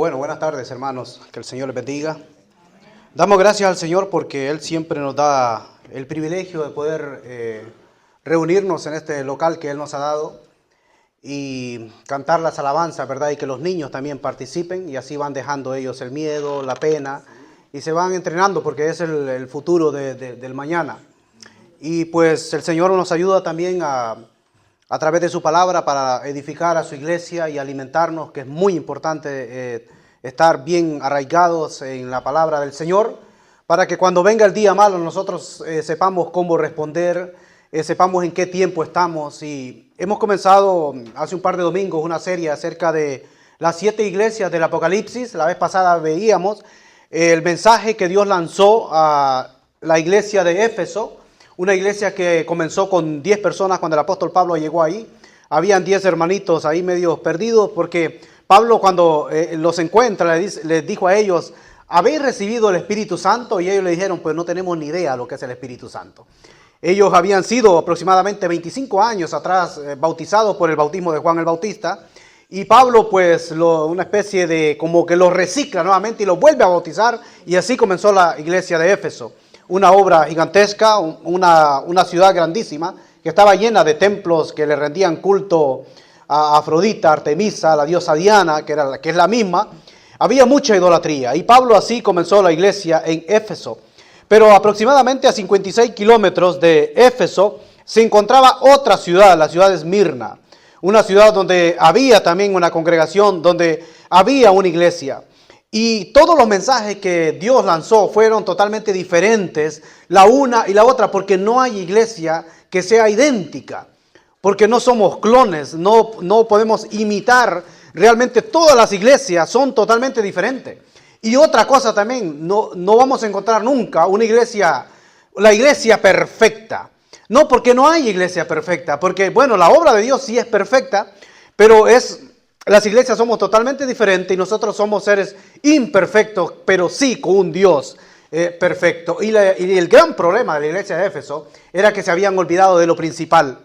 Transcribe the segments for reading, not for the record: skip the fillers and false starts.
Bueno, buenas tardes, hermanos. Que el Señor les bendiga. Damos gracias al Señor porque Él siempre nos da el privilegio de poder reunirnos en este local que Él nos ha dado y cantar las alabanzas, ¿verdad? Y que los niños también participen y así van dejando ellos el miedo, la pena y se van entrenando porque es el futuro del mañana. Y pues el Señor nos ayuda también a través de su palabra para edificar a su iglesia y alimentarnos, que es muy importante estar bien arraigados en la palabra del Señor, para que cuando venga el día malo nosotros sepamos cómo responder, sepamos en qué tiempo estamos. Y hemos comenzado hace un par de domingos una serie acerca de las 7 iglesias del Apocalipsis. La vez pasada veíamos el mensaje que Dios lanzó a la iglesia de Éfeso, una iglesia que comenzó con 10 personas cuando el apóstol Pablo llegó ahí. Habían 10 hermanitos ahí medio perdidos porque Pablo cuando los encuentra les dijo a ellos: ¿habéis recibido el Espíritu Santo? Y ellos le dijeron: pues no tenemos ni idea lo que es el Espíritu Santo. Ellos habían sido aproximadamente 25 años atrás bautizados por el bautismo de Juan el Bautista. Y Pablo pues una especie de como que los recicla nuevamente y los vuelve a bautizar. Y así comenzó la iglesia de Éfeso. Una obra gigantesca, una ciudad grandísima que estaba llena de templos que le rendían culto a Afrodita, Artemisa, la diosa Diana, que es la misma. Había mucha idolatría y Pablo así comenzó la iglesia en Éfeso. Pero aproximadamente a 56 kilómetros de Éfeso se encontraba otra ciudad, la ciudad de Esmirna. Una ciudad donde había también una congregación, donde había una iglesia. Y todos los mensajes que Dios lanzó fueron totalmente diferentes, la una y la otra, porque no hay iglesia que sea idéntica, porque no somos clones, no podemos imitar. Realmente todas las iglesias son totalmente diferentes. Y otra cosa también, no vamos a encontrar nunca la iglesia perfecta. No, porque no hay iglesia perfecta, porque bueno, la obra de Dios sí es perfecta, pero las iglesias somos totalmente diferentes y nosotros somos seres imperfectos, pero sí con un Dios perfecto. Y el gran problema de la iglesia de Éfeso era que se habían olvidado de lo principal.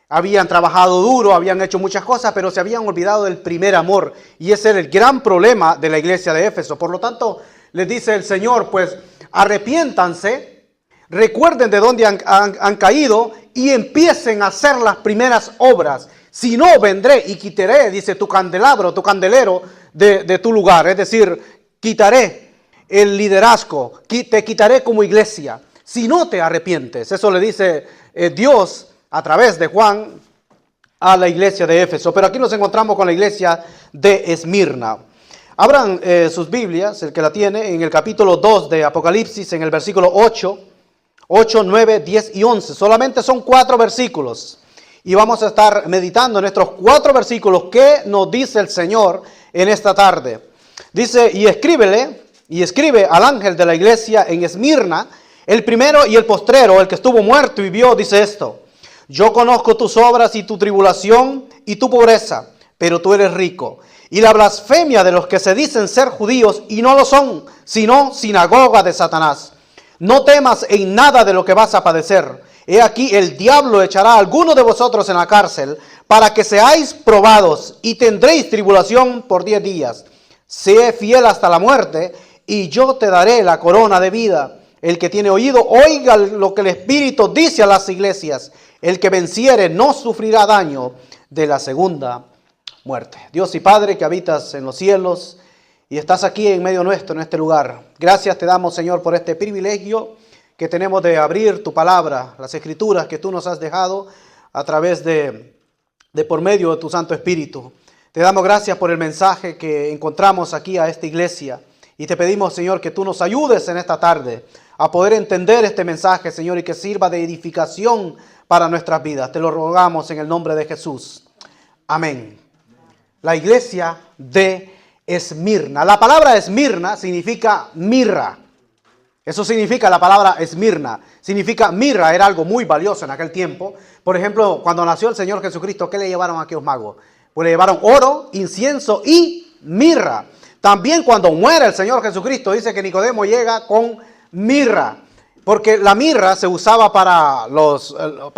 Habían trabajado duro, habían hecho muchas cosas, pero se habían olvidado del primer amor. Y ese era el gran problema de la iglesia de Éfeso. Por lo tanto, les dice el Señor, pues arrepiéntanse, recuerden de dónde han caído y empiecen a hacer las primeras obras. Si no, vendré y quitaré, dice, tu candelabro, tu candelero de tu lugar. Es decir, quitaré el liderazgo, te quitaré como iglesia. Si no te arrepientes. Eso le dice Dios a través de Juan a la iglesia de Éfeso. Pero aquí nos encontramos con la iglesia de Esmirna. Abran sus Biblias, el que la tiene, en el capítulo 2 de Apocalipsis, en el versículo 8, 9, 10 y 11. Solamente son 4 versículos. Y vamos a estar meditando en estos 4 versículos que nos dice el Señor en esta tarde. Dice: y escribe al ángel de la iglesia en Esmirna, el primero y el postrero, el que estuvo muerto y vio, dice esto: yo conozco tus obras y tu tribulación y tu pobreza, pero tú eres rico. Y la blasfemia de los que se dicen ser judíos y no lo son, sino sinagoga de Satanás. No temas en nada de lo que vas a padecer. He aquí el diablo echará a alguno de vosotros en la cárcel para que seáis probados y tendréis tribulación por 10 días. Sé fiel hasta la muerte y yo te daré la corona de vida. El que tiene oído, oiga lo que el Espíritu dice a las iglesias. El que venciere no sufrirá daño de la segunda muerte. Dios y Padre que habitas en los cielos y estás aquí en medio nuestro, en este lugar. Gracias te damos, Señor, por este privilegio que tenemos de abrir tu palabra, las escrituras que tú nos has dejado a través de por medio de tu Santo Espíritu. Te damos gracias por el mensaje que encontramos aquí a esta iglesia y te pedimos, Señor, que tú nos ayudes en esta tarde a poder entender este mensaje, Señor, y que sirva de edificación para nuestras vidas. Te lo rogamos en el nombre de Jesús. Amén. La iglesia de Esmirna. La palabra Esmirna significa mirra. Eso significa la palabra Esmirna. Significa mirra, era algo muy valioso en aquel tiempo. Por ejemplo, cuando nació el Señor Jesucristo, ¿qué le llevaron a aquellos magos? Pues le llevaron oro, incienso y mirra. También cuando muere el Señor Jesucristo, dice que Nicodemo llega con mirra. Porque la mirra se usaba para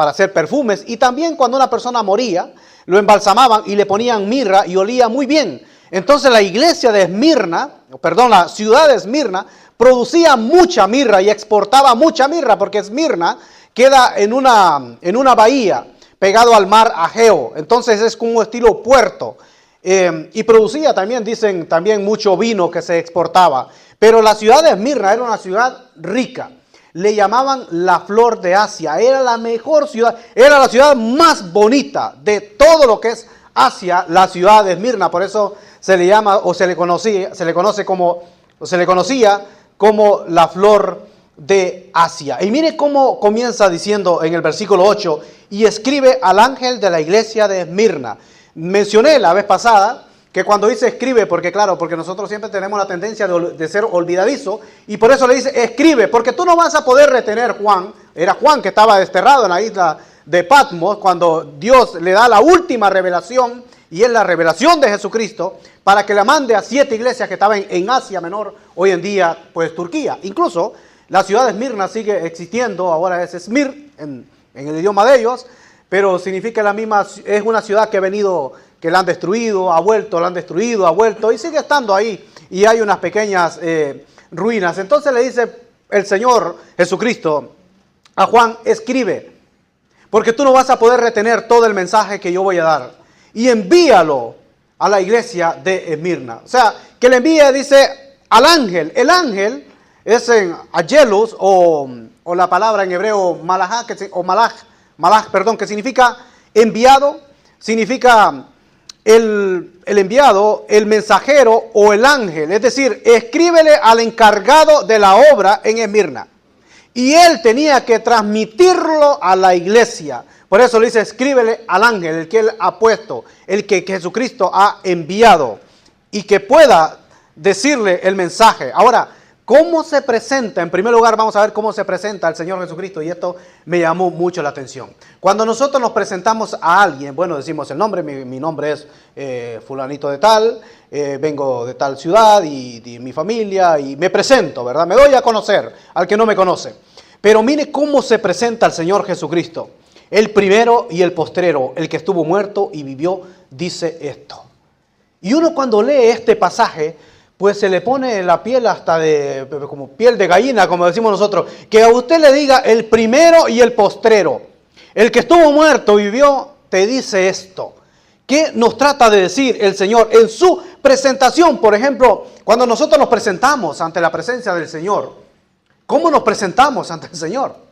hacer perfumes. Y también cuando una persona moría, lo embalsamaban y le ponían mirra y olía muy bien. Entonces la iglesia de Esmirna, perdón, la ciudad de Esmirna, producía mucha mirra y exportaba mucha mirra, porque Esmirna queda en una bahía pegado al mar Ageo. Entonces es como un estilo puerto. Y producía también, dicen, también mucho vino que se exportaba. Pero la ciudad de Esmirna era una ciudad rica. Le llamaban la flor de Asia. Era la mejor ciudad, era la ciudad más bonita de todo lo que es Asia, la ciudad de Esmirna. Por eso se le llama, o se le conocía como la flor de Asia. Y mire cómo comienza diciendo en el versículo 8, y escribe al ángel de la iglesia de Esmirna. Mencioné la vez pasada que cuando dice escribe, porque claro, porque nosotros siempre tenemos la tendencia de ser olvidadizo, y por eso le dice escribe, porque tú no vas a poder retener Juan. Era Juan que estaba desterrado en la isla de Patmos cuando Dios le da la última revelación, y es la revelación de Jesucristo, para que la mande a 7 iglesias que estaban en Asia Menor, hoy en día pues Turquía. Incluso la ciudad de Esmirna sigue existiendo, ahora es Esmir en el idioma de ellos, pero significa la misma, es una ciudad que ha venido, que la han destruido, ha vuelto, la han destruido, ha vuelto, y sigue estando ahí, y hay unas pequeñas ruinas. Entonces le dice el Señor Jesucristo a Juan, escribe, porque tú no vas a poder retener todo el mensaje que yo voy a dar, y envíalo a la iglesia de Esmirna. O sea, que le envíe, dice, al ángel. El ángel es en Angelus, o la palabra en hebreo malaj, que significa enviado, significa el enviado, el mensajero o el ángel. Es decir, escríbele al encargado de la obra en Esmirna. Y él tenía que transmitirlo a la iglesia. Por eso le dice, escríbele al ángel, el que él ha puesto, el que Jesucristo ha enviado, y que pueda decirle el mensaje. Ahora, ¿cómo se presenta? En primer lugar, vamos a ver cómo se presenta el Señor Jesucristo, y esto me llamó mucho la atención. Cuando nosotros nos presentamos a alguien, bueno, decimos el nombre, mi nombre es fulanito de tal, vengo de tal ciudad y mi familia, y me presento, ¿verdad? Me doy a conocer al que no me conoce. Pero mire cómo se presenta el Señor Jesucristo. El primero y el postrero, el que estuvo muerto y vivió, dice esto. Y uno cuando lee este pasaje, pues se le pone la piel hasta como piel de gallina, como decimos nosotros. Que a usted le diga el primero y el postrero, el que estuvo muerto y vivió, te dice esto. ¿Qué nos trata de decir el Señor en su presentación? Por ejemplo, cuando nosotros nos presentamos ante la presencia del Señor, ¿cómo nos presentamos ante el Señor?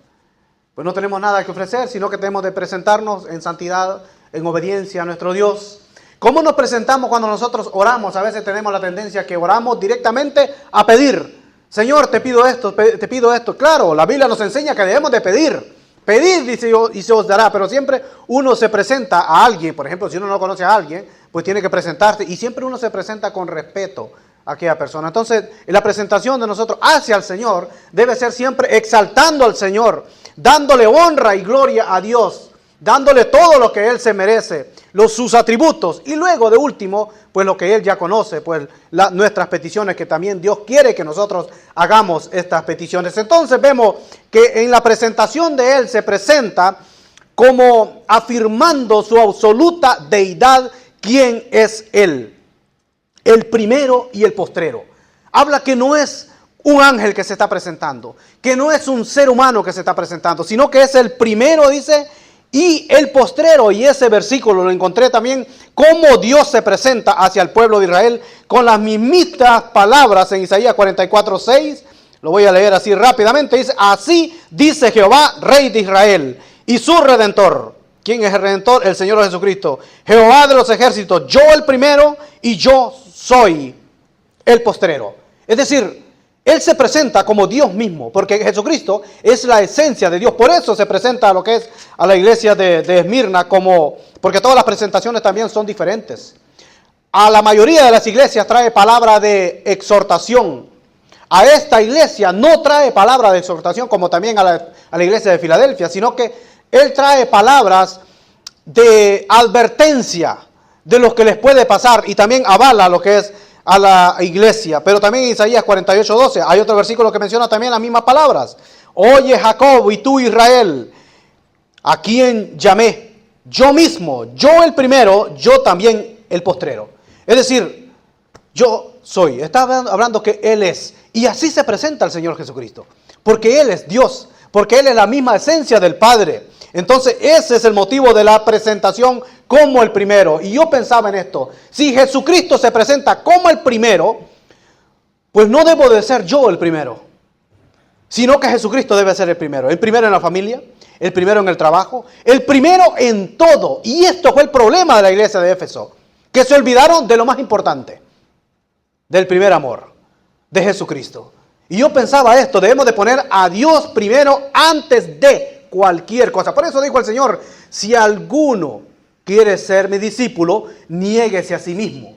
Pues no tenemos nada que ofrecer, sino que tenemos de presentarnos en santidad, en obediencia a nuestro Dios. ¿Cómo nos presentamos cuando nosotros oramos? A veces tenemos la tendencia que oramos directamente a pedir. Señor, te pido esto, te pido esto. Claro, la Biblia nos enseña que debemos de pedir. Pedid, dice, y se os dará. Pero siempre uno se presenta a alguien. Por ejemplo, si uno no conoce a alguien, pues tiene que presentarse. Y siempre uno se presenta con respeto a aquella persona. Entonces, la presentación de nosotros hacia el Señor debe ser siempre exaltando al Señor, dándole honra y gloria a Dios, dándole todo lo que Él se merece, sus atributos, y luego de último, pues lo que Él ya conoce, pues nuestras peticiones, que también Dios quiere que nosotros hagamos estas peticiones. Entonces vemos que en la presentación de Él se presenta como afirmando su absoluta deidad, quién es Él, el primero y el postrero. Habla que no es un ángel que se está presentando, que no es un ser humano que se está presentando, sino que es el primero, dice, y el postrero. Y ese versículo lo encontré también, cómo Dios se presenta hacia el pueblo de Israel con las mismitas palabras en Isaías 44:6. Lo voy a leer así rápidamente. Dice, así dice Jehová, Rey de Israel, y su Redentor. ¿Quién es el Redentor? El Señor Jesucristo. Jehová de los ejércitos, yo el primero y yo soy el postrero. Es decir, Él se presenta como Dios mismo, porque Jesucristo es la esencia de Dios. Por eso se presenta a lo que es a la iglesia de Esmirna, porque todas las presentaciones también son diferentes. A la mayoría de las iglesias trae palabra de exhortación. A esta iglesia no trae palabra de exhortación, como también a la iglesia de Filadelfia, sino que Él trae palabras de advertencia de lo que les puede pasar, y también avala lo que es a la iglesia. Pero también en Isaías 48:12 hay otro versículo que menciona también las mismas palabras. Oye Jacob y tú Israel, a quien llamé, yo mismo, yo el primero, yo también el postrero. Es decir, Yo soy. Está hablando que Él es. Y así se presenta el Señor Jesucristo. Porque Él es Dios. Porque Él es la misma esencia del Padre. Entonces ese es el motivo de la presentación como el primero. Y yo pensaba en esto. Si Jesucristo se presenta como el primero, pues no debo de ser yo el primero. Sino que Jesucristo debe ser el primero. El primero en la familia. El primero en el trabajo. El primero en todo. Y esto fue el problema de la iglesia de Éfeso. Que se olvidaron de lo más importante. Del primer amor. De Jesucristo. Y yo pensaba esto. Debemos de poner a Dios primero antes de cualquier cosa. Por eso dijo el Señor. Si alguno quiere ser mi discípulo, niéguese a sí mismo.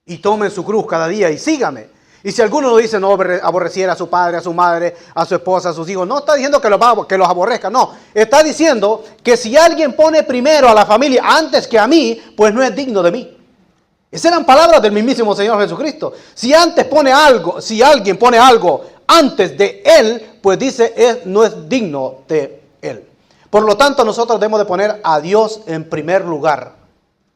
Y tome su cruz cada día y sígame. Y si alguno lo dice, no aborreciera a su padre, a su madre, a su esposa, a sus hijos, no está diciendo que los aborrezca, no. Está diciendo que si alguien pone primero a la familia antes que a mí, pues no es digno de mí. Esas eran palabras del mismísimo Señor Jesucristo. Si alguien pone algo antes de Él, pues dice, no es digno de Él. Por lo tanto, nosotros debemos de poner a Dios en primer lugar.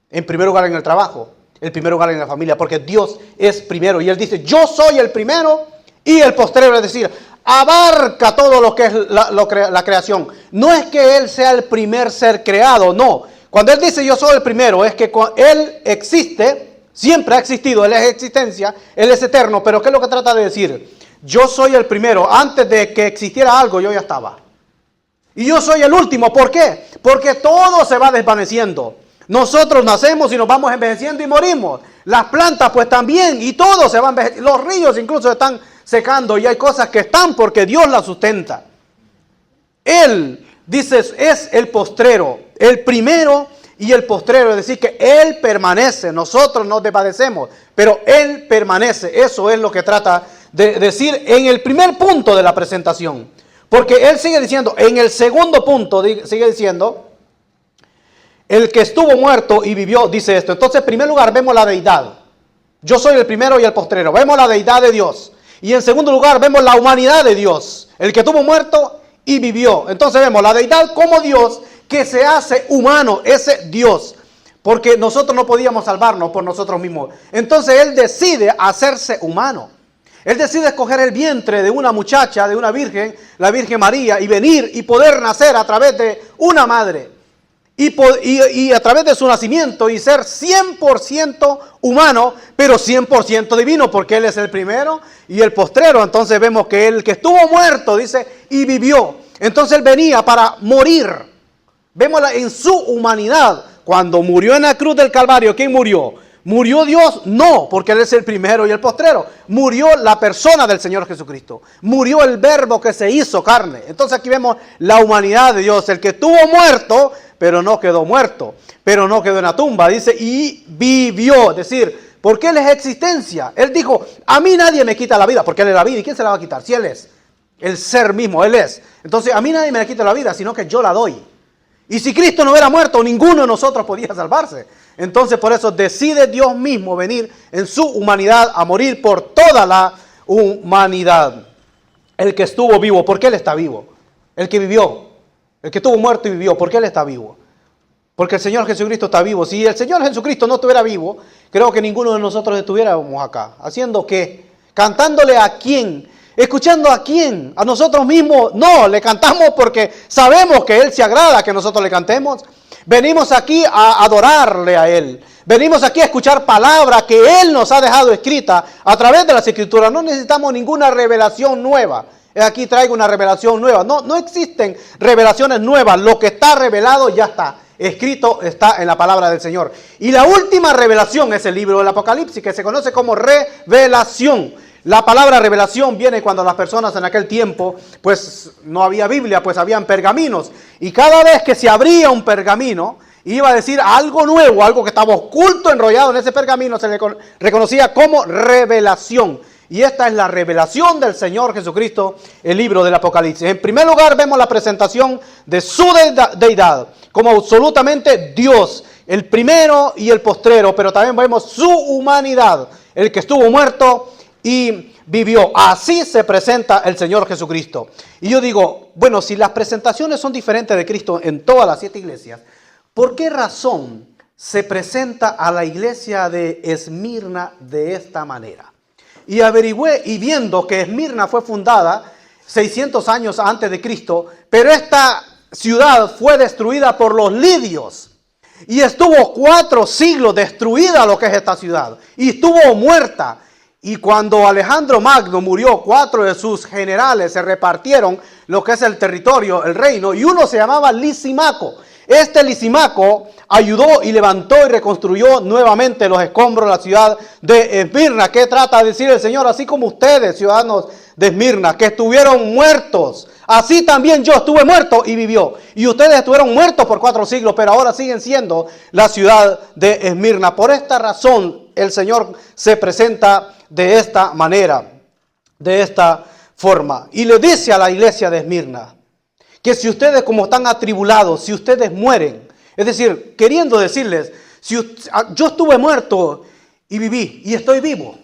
En primer lugar en el trabajo. El primer lugar en la familia, porque Dios es primero. Y Él dice, yo soy el primero y el postrero. Es decir, abarca todo lo que es la creación. No es que Él sea el primer ser creado, no. Cuando Él dice yo soy el primero, es que Él existe, siempre ha existido, Él es existencia, Él es eterno. Pero ¿qué es lo que trata de decir? Yo soy el primero, antes de que existiera algo yo ya estaba. Y yo soy el último, ¿por qué? Porque todo se va desvaneciendo. Nosotros nacemos y nos vamos envejeciendo y morimos. Las plantas pues también, y todo se va envejeciendo. Los ríos incluso están secando y hay cosas que están porque Dios las sustenta. Él, dice, es el postrero, el primero y el postrero. Es decir, que Él permanece, nosotros nos desvanecemos, pero Él permanece. Eso es lo que trata de decir en el primer punto de la presentación. Porque Él sigue diciendo, en el segundo punto, sigue diciendo... El que estuvo muerto y vivió, dice esto. Entonces, en primer lugar, vemos la deidad. Yo soy el primero y el postrero. Vemos la deidad de Dios. Y en segundo lugar, vemos la humanidad de Dios. El que estuvo muerto y vivió. Entonces, vemos la deidad como Dios que se hace humano. Ese Dios. Porque nosotros no podíamos salvarnos por nosotros mismos. Entonces, Él decide hacerse humano. Él decide escoger el vientre de una muchacha, de una virgen, la Virgen María, y venir y poder nacer a través de una madre. Y a través de su nacimiento y ser 100% humano, pero 100% divino, porque Él es el primero y el postrero. Entonces vemos que el que estuvo muerto, dice, y vivió. Entonces Él venía para morir. Vémosla en su humanidad. Cuando murió en la cruz del Calvario, ¿quién murió? ¿Murió Dios? No, porque Él es el primero y el postrero. Murió la persona del Señor Jesucristo. Murió el verbo que se hizo carne. Entonces aquí vemos la humanidad de Dios. El que estuvo muerto, pero no quedó muerto. Pero no quedó en la tumba. Dice, y vivió. Es decir, porque Él es existencia. Él dijo, a mí nadie me quita la vida. Porque Él es la vida. ¿Y quién se la va a quitar? Si Él es. El ser mismo, Él es. Entonces a mí nadie me quita la vida, sino que yo la doy. Y si Cristo no hubiera muerto, ninguno de nosotros podía salvarse. Entonces por eso decide Dios mismo venir en su humanidad a morir por toda la humanidad. El que estuvo vivo, ¿por qué Él está vivo? El que vivió, el que estuvo muerto y vivió, ¿por qué Él está vivo? Porque el Señor Jesucristo está vivo. Si el Señor Jesucristo no estuviera vivo, creo que ninguno de nosotros estuviéramos acá. ¿Haciendo qué? ¿Cantándole a quién? ¿Escuchando a quién? ¿A nosotros mismos? No, le cantamos porque sabemos que Él se agrada que nosotros le cantemos. Venimos aquí a adorarle a Él. Venimos aquí a escuchar palabra que Él nos ha dejado escrita a través de las Escrituras. No necesitamos ninguna revelación nueva. Aquí traigo una revelación nueva. No existen revelaciones nuevas. Lo que está revelado ya está. Escrito está en la palabra del Señor. Y la última revelación es el libro del Apocalipsis, que se conoce como revelación. La palabra revelación viene cuando las personas en aquel tiempo, pues no había Biblia, pues habían pergaminos. Y cada vez que se abría un pergamino, iba a decir algo nuevo, algo que estaba oculto, enrollado en ese pergamino, se le reconocía como revelación. Y esta es la revelación del Señor Jesucristo, el libro del Apocalipsis. En primer lugar vemos la presentación de su deidad, como absolutamente Dios, el primero y el postrero, pero también vemos su humanidad, el que estuvo muerto y vivió. Así se presenta el Señor Jesucristo. Y yo digo, bueno, si las presentaciones son diferentes de Cristo en todas las 7 iglesias, ¿por qué razón se presenta a la iglesia de Esmirna de esta manera. Y averigüé y viendo que Esmirna fue fundada 600 años antes de Cristo, pero esta ciudad fue destruida por los lidios. Y estuvo 4 siglos destruida lo que es esta ciudad. Y estuvo muerta. Y cuando Alejandro Magno murió, 4 de sus generales se repartieron lo que es el territorio, el reino. Y uno se llamaba Lisimaco. Este Lisimaco ayudó y levantó y reconstruyó nuevamente los escombros de la ciudad de Esmirna. ¿Qué trata de decir el Señor? Así como ustedes, ciudadanos de Esmirna, que estuvieron muertos, así también yo estuve muerto y vivió. Y ustedes estuvieron muertos por 4 siglos, pero ahora siguen siendo la ciudad de Esmirna. Por esta razón el Señor se presenta de esta manera, de esta forma. Y le dice a la iglesia de Esmirna que si ustedes, como están atribulados, si ustedes mueren, es decir, queriendo decirles, si yo estuve muerto y viví y estoy vivo.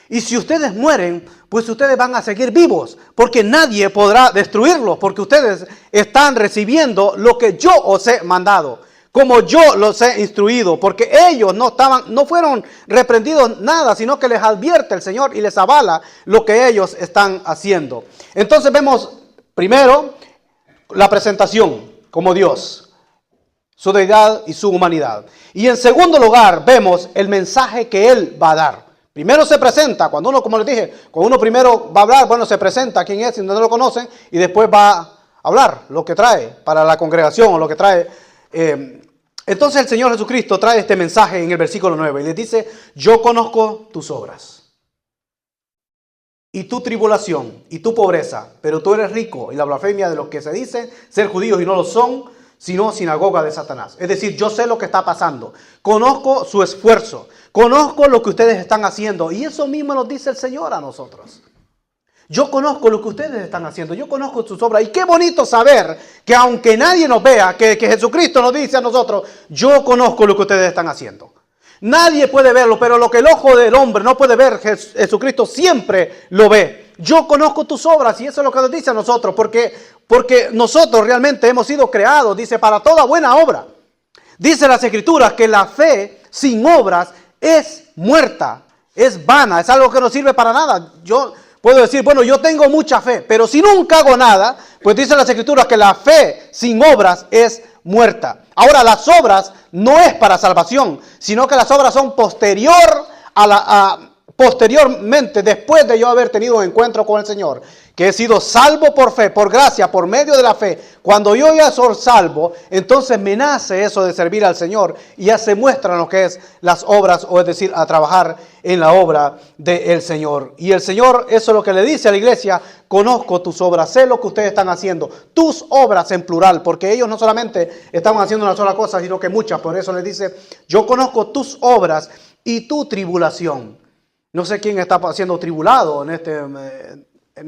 Y si ustedes mueren, pues ustedes van a seguir vivos, porque nadie podrá destruirlos, porque ustedes están recibiendo lo que yo os he mandado, como yo los he instruido, porque ellos no fueron reprendidos nada, sino que les advierte el Señor y les avala lo que ellos están haciendo. Entonces vemos primero la presentación como Dios, su deidad y su humanidad. Y en segundo lugar vemos el mensaje que Él va a dar. Primero se presenta, cuando uno, como les dije, cuando uno primero va a hablar, bueno, se presenta quién es, si no lo conocen, y después va a hablar lo que trae para la congregación o lo que trae. Entonces el Señor Jesucristo trae este mensaje en el versículo 9 y les dice, yo conozco tus obras y tu tribulación y tu pobreza, pero tú eres rico y la blasfemia de los que se dicen ser judíos y no lo son, sino sinagoga de Satanás. Es decir, yo sé lo que está pasando, conozco su esfuerzo, conozco lo que ustedes están haciendo y eso mismo nos dice el Señor a nosotros. Yo conozco lo que ustedes están haciendo, yo conozco sus obras y qué bonito saber que aunque nadie nos vea, que Jesucristo nos dice a nosotros, yo conozco lo que ustedes están haciendo. Nadie puede verlo, pero lo que el ojo del hombre no puede ver, Jesucristo siempre lo ve. Yo conozco tus obras y eso es lo que nos dice a nosotros, porque nosotros realmente hemos sido creados, dice, para toda buena obra. Dice las Escrituras que la fe sin obras es muerta, es vana, es algo que no sirve para nada. Yo puedo decir, bueno, yo tengo mucha fe, pero si nunca hago nada, pues dice las Escrituras que la fe sin obras es muerta. Ahora, las obras no es para salvación, sino que las obras son posteriormente, después de yo haber tenido un encuentro con el Señor, que he sido salvo por fe, por gracia, por medio de la fe. Cuando yo ya soy salvo, entonces me nace eso de servir al Señor y ya se muestran lo que es las obras, o es decir, a trabajar en la obra del Señor. Y el Señor, eso es lo que le dice a la iglesia, conozco tus obras, sé lo que ustedes están haciendo, tus obras en plural, porque ellos no solamente estaban haciendo una sola cosa, sino que muchas. Por eso les dice, yo conozco tus obras y tu tribulación. No sé quién está siendo tribulado en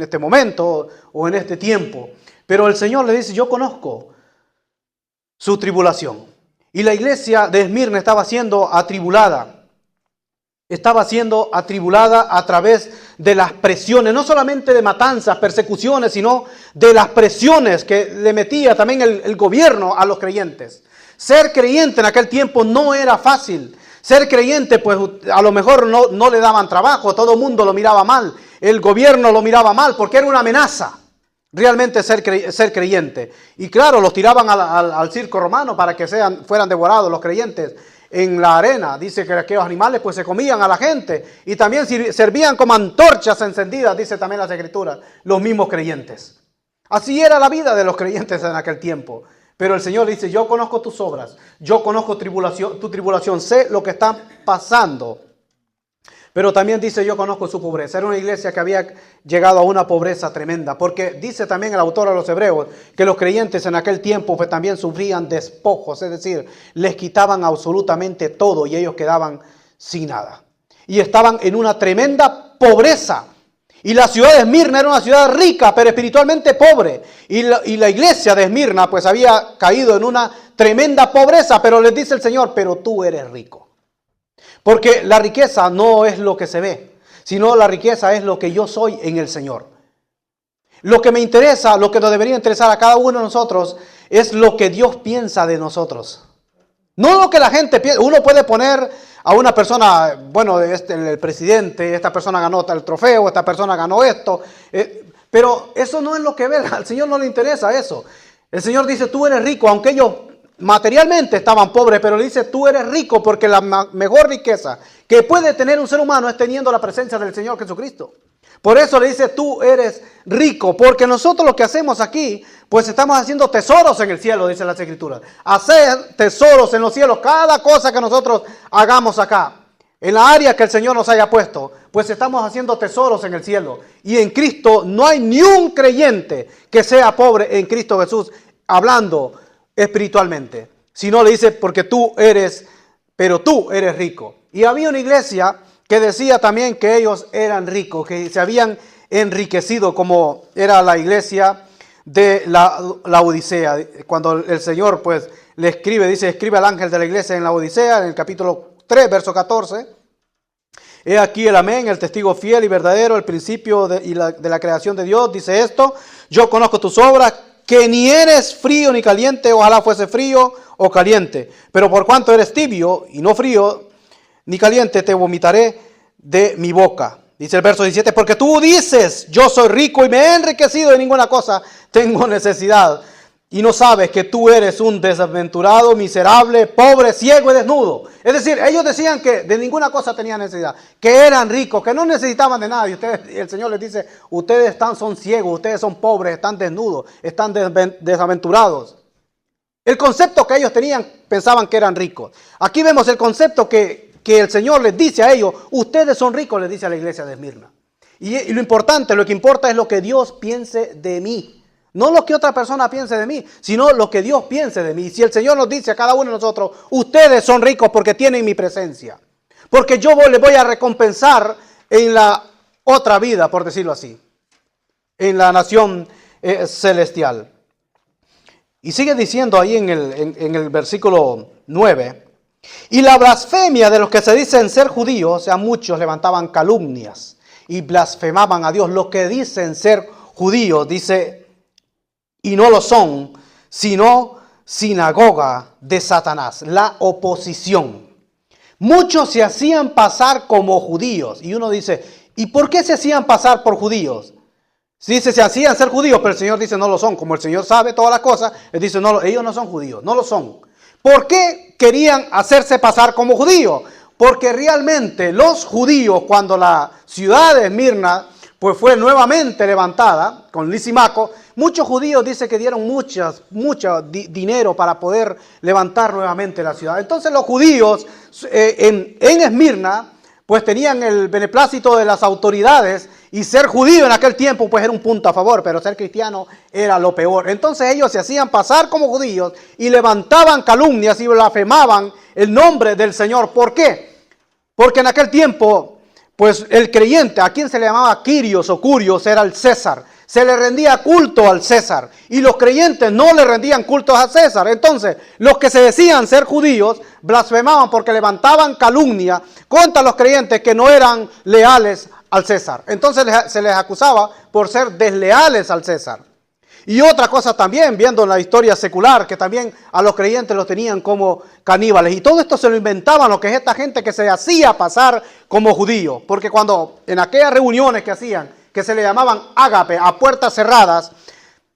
este momento o en este tiempo, pero el Señor le dice, yo conozco su tribulación. Y la iglesia de Esmirna estaba siendo atribulada a través de las presiones, no solamente de matanzas, persecuciones, sino de las presiones que le metía también el gobierno a los creyentes. Ser creyente en aquel tiempo no era fácil. Ser creyente, pues a lo mejor no le daban trabajo, todo el mundo lo miraba mal, el gobierno lo miraba mal porque era una amenaza realmente ser creyente. Y claro, los tiraban al circo romano para que fueran devorados los creyentes en la arena. Dice que aquellos animales pues se comían a la gente y también servían como antorchas encendidas, dice también las Escrituras, los mismos creyentes. Así era la vida de los creyentes en aquel tiempo. Pero el Señor dice, yo conozco tus obras, yo conozco tu tribulación, sé lo que está pasando. Pero también dice, yo conozco su pobreza. Era una iglesia que había llegado a una pobreza tremenda. Porque dice también el autor a los Hebreos que los creyentes en aquel tiempo pues, también sufrían despojos. Es decir, les quitaban absolutamente todo y ellos quedaban sin nada. Y estaban en una tremenda pobreza. Y la ciudad de Esmirna era una ciudad rica, pero espiritualmente pobre. Y la iglesia de Esmirna pues había caído en una tremenda pobreza. Pero les dice el Señor, pero tú eres rico. Porque la riqueza no es lo que se ve, sino la riqueza es lo que yo soy en el Señor. Lo que me interesa, lo que nos debería interesar a cada uno de nosotros, es lo que Dios piensa de nosotros. No lo que la gente piensa. Uno puede poner a una persona, bueno, el presidente, esta persona ganó el trofeo, esta persona ganó esto, pero eso no es lo que ve. Al Señor no le interesa eso. El Señor dice, tú eres rico, aunque ellos materialmente estaban pobres, pero le dice, tú eres rico, porque la mejor riqueza que puede tener un ser humano es teniendo la presencia del Señor Jesucristo. Por eso le dice, tú eres rico, porque nosotros lo que hacemos aquí, pues estamos haciendo tesoros en el cielo, dice las Escrituras. Hacer tesoros en los cielos, cada cosa que nosotros hagamos acá, en la área que el Señor nos haya puesto, pues estamos haciendo tesoros en el cielo. Y en Cristo no hay ni un creyente que sea pobre en Cristo Jesús, hablando espiritualmente. Sino le dice, porque tú eres rico. Y había una iglesia que decía también que ellos eran ricos, que se habían enriquecido, como era la iglesia de la Odisea. Cuando el Señor pues le escribe, dice, escribe al ángel de la iglesia en la Odisea, en el capítulo 3, verso 14. He aquí el amén, el testigo fiel y verdadero, el principio de la creación de Dios, dice esto: yo conozco tus obras, que ni eres frío ni caliente, ojalá fuese frío o caliente, pero por cuanto eres tibio y no frío ni caliente, te vomitaré de mi boca. Dice el verso 17, porque tú dices, yo soy rico y me he enriquecido, de ninguna cosa tengo necesidad, y no sabes que tú eres un desventurado, miserable, pobre, ciego y desnudo. Es decir, ellos decían que de ninguna cosa tenían necesidad, que eran ricos, que no necesitaban de nada. Y el Señor les dice, ustedes son ciegos, ustedes son pobres, están desnudos, están desaventurados. El concepto que ellos tenían, pensaban que eran ricos. Aquí vemos el concepto que el Señor les dice a ellos, ustedes son ricos, les dice a la iglesia de Esmirna. Y lo importante, lo que importa es lo que Dios piense de mí. No lo que otra persona piense de mí, sino lo que Dios piense de mí. Si el Señor nos dice a cada uno de nosotros, ustedes son ricos porque tienen mi presencia, porque yo les voy a recompensar en la otra vida, por decirlo así, en la nación celestial. Y sigue diciendo ahí en el versículo 9, y la blasfemia de los que se dicen ser judíos, o sea, muchos levantaban calumnias y blasfemaban a Dios. Los que dicen ser judíos, dice, y no lo son, sino sinagoga de Satanás, la oposición. Muchos se hacían pasar como judíos. Y uno dice, ¿y por qué se hacían pasar por judíos? Dice, se hacían ser judíos, pero el Señor dice, no lo son. Como el Señor sabe todas las cosas, Él dice, no, ellos no son judíos, no lo son. ¿Por qué querían hacerse pasar como judíos? Porque realmente los judíos, cuando la ciudad de Esmirna pues fue nuevamente levantada con Lisimaco, muchos judíos dicen que dieron mucho dinero para poder levantar nuevamente la ciudad. Entonces los judíos en Esmirna pues tenían el beneplácito de las autoridades, y ser judío en aquel tiempo pues era un punto a favor, pero ser cristiano era lo peor. Entonces ellos se hacían pasar como judíos y levantaban calumnias y blasfemaban el nombre del Señor. ¿Por qué? Porque en aquel tiempo pues el creyente, a quien se le llamaba Quirios o Curios, era el César. Se le rendía culto al César, y los creyentes no le rendían cultos a César. Entonces, los que se decían ser judíos blasfemaban porque levantaban calumnia contra los creyentes que no eran leales al César. Entonces se les acusaba por ser desleales al César. Y otra cosa también, viendo la historia secular, que también a los creyentes los tenían como caníbales. Y todo esto se lo inventaban lo que es esta gente que se hacía pasar como judíos. Porque cuando en aquellas reuniones que hacían, que se le llamaban ágape, a puertas cerradas,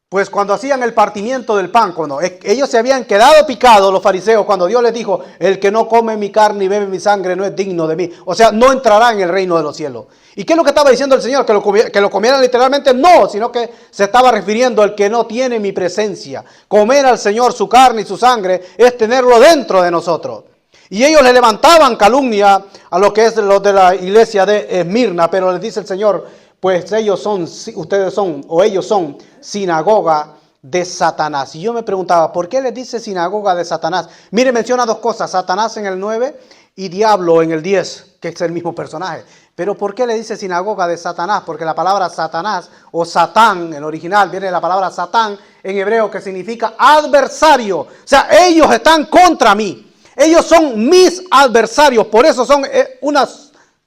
pues cuando hacían el partimiento del pan, cuando ellos se habían quedado picados, los fariseos, cuando Dios les dijo, el que no come mi carne y bebe mi sangre no es digno de mí. O sea, no entrará en el reino de los cielos. ¿Y qué es lo que estaba diciendo el Señor? Que lo comieran literalmente, no, sino que se estaba refiriendo al que no tiene mi presencia. Comer al Señor su carne y su sangre es tenerlo dentro de nosotros. Y ellos le levantaban calumnia a lo que es los de la iglesia de Esmirna, pero les dice el Señor, pues ellos son sinagoga de Satanás. Y yo me preguntaba, ¿por qué les dice sinagoga de Satanás? Mire, menciona dos cosas, Satanás en el 9 y diablo en el 10, que es el mismo personaje. Pero ¿por qué le dice sinagoga de Satanás? Porque la palabra Satanás o Satán en original viene de la palabra Satán en hebreo, que significa adversario. O sea, ellos están contra mí. Ellos son mis adversarios, por eso son una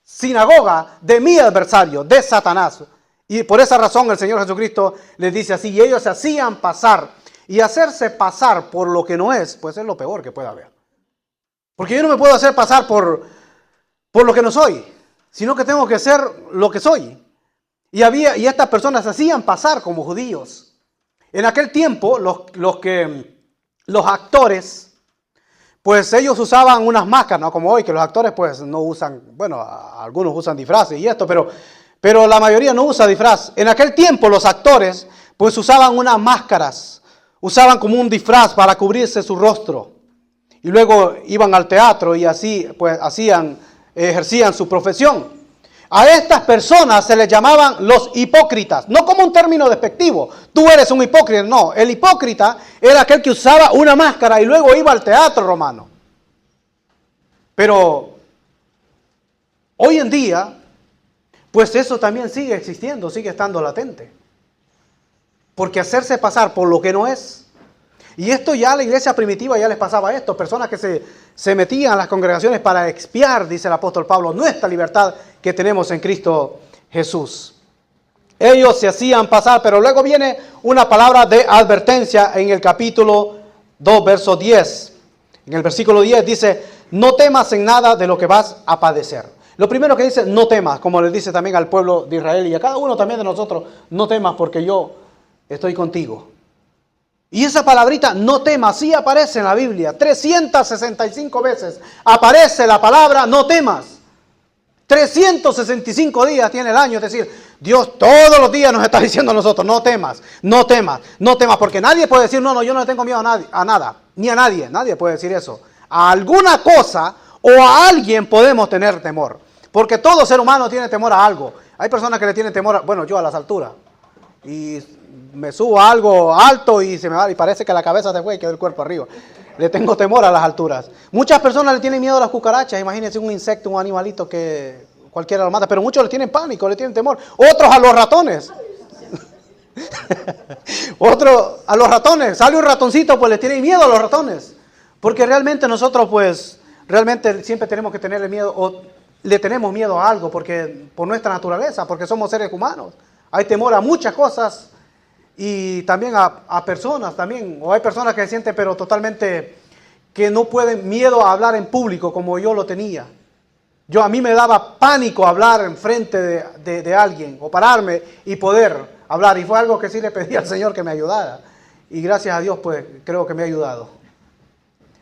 sinagoga de mi adversario, de Satanás. Y por esa razón el Señor Jesucristo les dice así, y ellos se hacían pasar. Y hacerse pasar por lo que no es, pues es lo peor que puede haber. Porque yo no me puedo hacer pasar por lo que no soy, sino que tengo que ser lo que soy. Y estas personas se hacían pasar como judíos. En aquel tiempo, los actores, pues ellos usaban unas máscaras, no como hoy, que los actores pues no usan, bueno, algunos usan disfraces y esto, pero la mayoría no usa disfraz. En aquel tiempo los actores pues usaban unas máscaras, usaban como un disfraz para cubrirse su rostro. Y luego iban al teatro y así pues ejercían su profesión. A estas personas se les llamaban los hipócritas, no como un término despectivo. Tú eres un hipócrita, no. El hipócrita era aquel que usaba una máscara y luego iba al teatro romano. Pero hoy en día, pues eso también sigue existiendo, sigue estando latente. Porque hacerse pasar por lo que no es. Y esto ya a la iglesia primitiva ya les pasaba esto. Personas que se metían a las congregaciones para expiar, dice el apóstol Pablo, nuestra libertad que tenemos en Cristo Jesús. Ellos se hacían pasar, pero luego viene una palabra de advertencia en el capítulo 2, verso 10. En el versículo 10 dice, no temas en nada de lo que vas a padecer. Lo primero que dice, no temas, como le dice también al pueblo de Israel y a cada uno también de nosotros, no temas porque yo estoy contigo. Y esa palabrita, no temas, sí aparece en la Biblia. 365 veces aparece la palabra no temas. 365 días tiene el año, es decir, Dios todos los días nos está diciendo a nosotros, no temas, no temas, no temas, porque nadie puede decir, no, yo no le tengo miedo a nada, ni a nadie puede decir eso. A alguna cosa o a alguien podemos tener temor, porque todo ser humano tiene temor a algo. Hay personas que le tienen temor, yo a las alturas, y me subo a algo alto y se me va y parece que la cabeza se fue y quedó el cuerpo arriba. Le tengo temor a las alturas. Muchas personas le tienen miedo a las cucarachas. Imagínense un insecto, un animalito que cualquiera lo mata. Pero muchos le tienen pánico, le tienen temor. Otros a los ratones. Otros a los ratones. Sale un ratoncito, pues le tienen miedo a los ratones. Porque realmente nosotros, pues, realmente siempre tenemos que tenerle miedo, o le tenemos miedo a algo, porque por nuestra naturaleza, porque somos seres humanos. Hay temor a muchas cosas. Y también a personas también, o hay personas que se sienten pero totalmente que no pueden, miedo a hablar en público como yo lo tenía. A mí me daba pánico hablar en frente de alguien o pararme y poder hablar. Y fue algo que sí le pedí al Señor que me ayudara. Y gracias a Dios pues creo que me ha ayudado.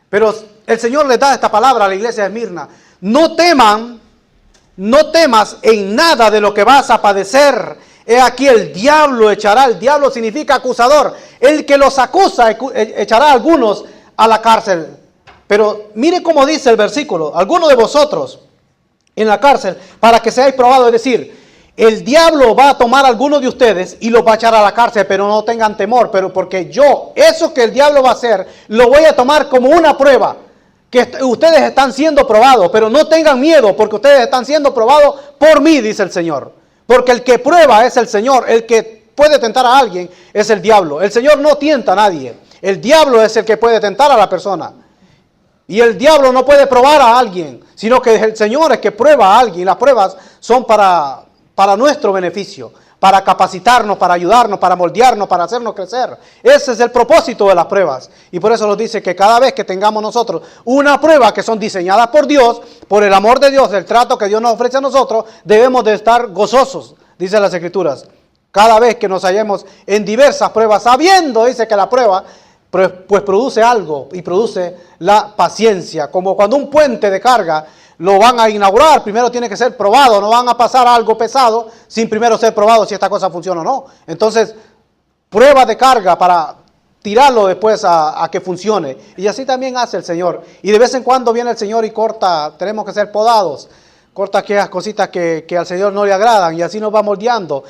Pero el Señor le da esta palabra a la iglesia de Esmirna. No temas en nada de lo que vas a padecer. He aquí el diablo significa acusador. El que los acusa echará a algunos a la cárcel. Pero mire cómo dice el versículo. Algunos de vosotros en la cárcel para que seáis probados. Es decir, el diablo va a tomar a algunos de ustedes y los va a echar a la cárcel. Pero no tengan temor. Pero porque eso que el diablo va a hacer, lo voy a tomar como una prueba. Que ustedes están siendo probados. Pero no tengan miedo porque ustedes están siendo probados por mí, dice el Señor. Porque el que prueba es el Señor, el que puede tentar a alguien es el diablo. El Señor no tienta a nadie, el diablo es el que puede tentar a la persona. Y el diablo no puede probar a alguien, sino que el Señor es que prueba a alguien. Las pruebas son para nuestro beneficio, para capacitarnos, para ayudarnos, para moldearnos, para hacernos crecer. Ese es el propósito de las pruebas. Y por eso nos dice que cada vez que tengamos nosotros una prueba que son diseñadas por Dios, por el amor de Dios, el trato que Dios nos ofrece a nosotros, debemos de estar gozosos, dice las Escrituras. Cada vez que nos hallemos en diversas pruebas, sabiendo, dice que la prueba, pues produce algo y produce la paciencia. Como cuando un puente de carga lo van a inaugurar, primero tiene que ser probado, no van a pasar algo pesado sin primero ser probado si esta cosa funciona o no. Entonces, prueba de carga para tirarlo después a que funcione. Y así también hace el Señor. Y de vez en cuando viene el Señor y corta, tenemos que ser podados, corta aquellas cositas que al Señor no le agradan y así nos va moldeando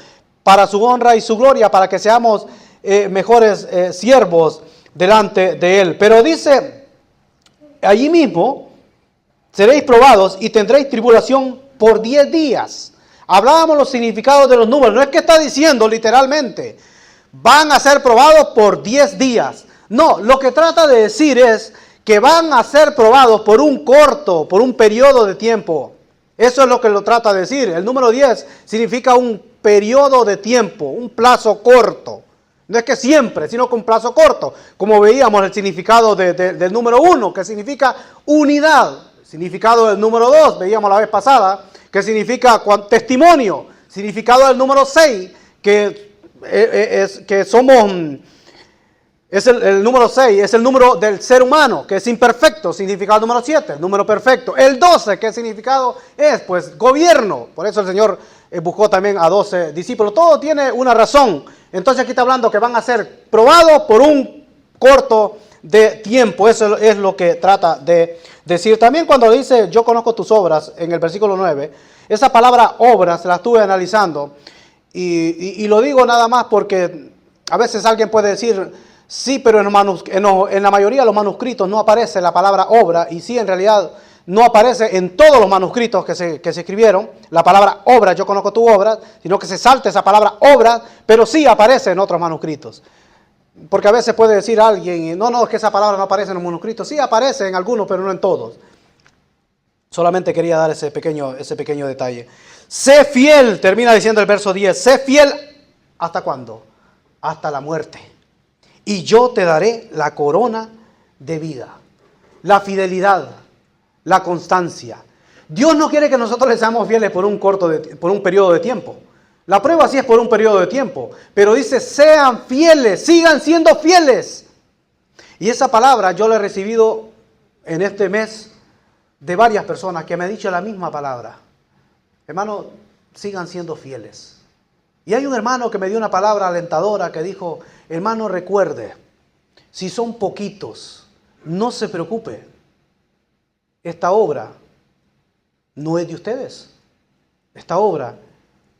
para su honra y su gloria, para que seamos mejores siervos delante de Él. Pero dice allí mismo, seréis probados y tendréis tribulación por 10 días. Hablábamos los significados de los números. No es que está diciendo literalmente, van a ser probados por 10 días. No, lo que trata de decir es que van a ser probados por por un periodo de tiempo. Eso es lo que lo trata de decir. El número 10 significa un periodo de tiempo, un plazo corto. No es que siempre, sino con plazo corto. Como veíamos el significado del número 1, que significa unidad. Significado del número 2, veíamos la vez pasada, que significa testimonio. Significado del número 6, que somos... Es el número 6, es el número del ser humano, que es imperfecto, significado número 7, el número perfecto. El 12, ¿qué significado es? Pues gobierno. Por eso el Señor buscó también a 12 discípulos. Todo tiene una razón. Entonces aquí está hablando que van a ser probados por un corto de tiempo. Eso es lo que trata de decir. También cuando dice, yo conozco tus obras, en el versículo 9, esa palabra obras la estuve analizando. Y lo digo nada más porque a veces alguien puede decir... Sí, pero en la mayoría de los manuscritos no aparece la palabra obra, y sí, en realidad no aparece en todos los manuscritos que se escribieron la palabra obra, yo conozco tu obra, sino que se salta esa palabra obra, pero sí aparece en otros manuscritos. Porque a veces puede decir alguien, no, es que esa palabra no aparece en los manuscritos. Sí aparece en algunos, pero no en todos. Solamente quería dar ese pequeño detalle. Sé fiel, termina diciendo el verso 10, sé fiel, ¿hasta cuándo? Hasta la muerte. Y yo te daré la corona de vida, la fidelidad, la constancia. Dios no quiere que nosotros le seamos fieles por un periodo de tiempo. La prueba sí es por un periodo de tiempo, pero dice, sean fieles, sigan siendo fieles. Y esa palabra yo la he recibido en este mes de varias personas que me han dicho la misma palabra. Hermano, sigan siendo fieles. Y hay un hermano que me dio una palabra alentadora que dijo, hermano, recuerde, si son poquitos, no se preocupe. Esta obra no es de ustedes. Esta obra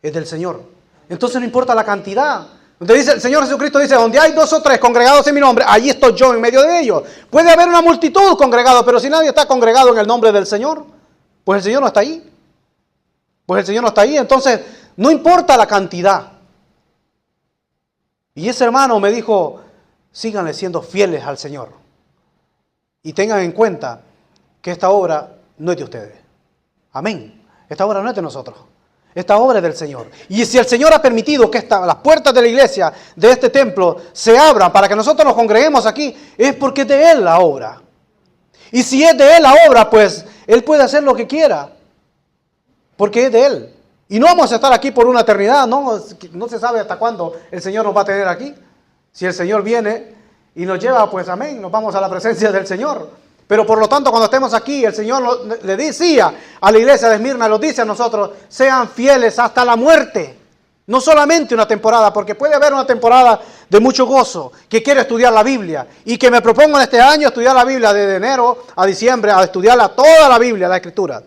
es del Señor. Entonces no importa la cantidad. Donde dice el Señor Jesucristo, dice, donde hay 2 o 3 congregados en mi nombre, allí estoy yo en medio de ellos. Puede haber una multitud congregada, pero si nadie está congregado en el nombre del Señor, pues el Señor no está ahí. Pues el Señor no está ahí. Entonces, no importa la cantidad. Y ese hermano me dijo, síganle siendo fieles al Señor. Y tengan en cuenta que esta obra no es de ustedes. Amén. Esta obra no es de nosotros. Esta obra es del Señor. Y si el Señor ha permitido que las puertas de la iglesia, de este templo, se abran para que nosotros nos congreguemos aquí, es porque es de Él la obra. Y si es de Él la obra, pues Él puede hacer lo que quiera. Porque es de Él. Y no vamos a estar aquí por una eternidad, no se sabe hasta cuándo el Señor nos va a tener aquí. Si el Señor viene y nos lleva, pues amén, nos vamos a la presencia del Señor. Pero por lo tanto, cuando estemos aquí, el Señor le decía a la iglesia de Esmirna, nos dice a nosotros, sean fieles hasta la muerte. No solamente una temporada, porque puede haber una temporada de mucho gozo, que quiere estudiar la Biblia, y que me propongo en este año estudiar la Biblia desde enero a diciembre, a estudiarla toda la Biblia, la Escritura.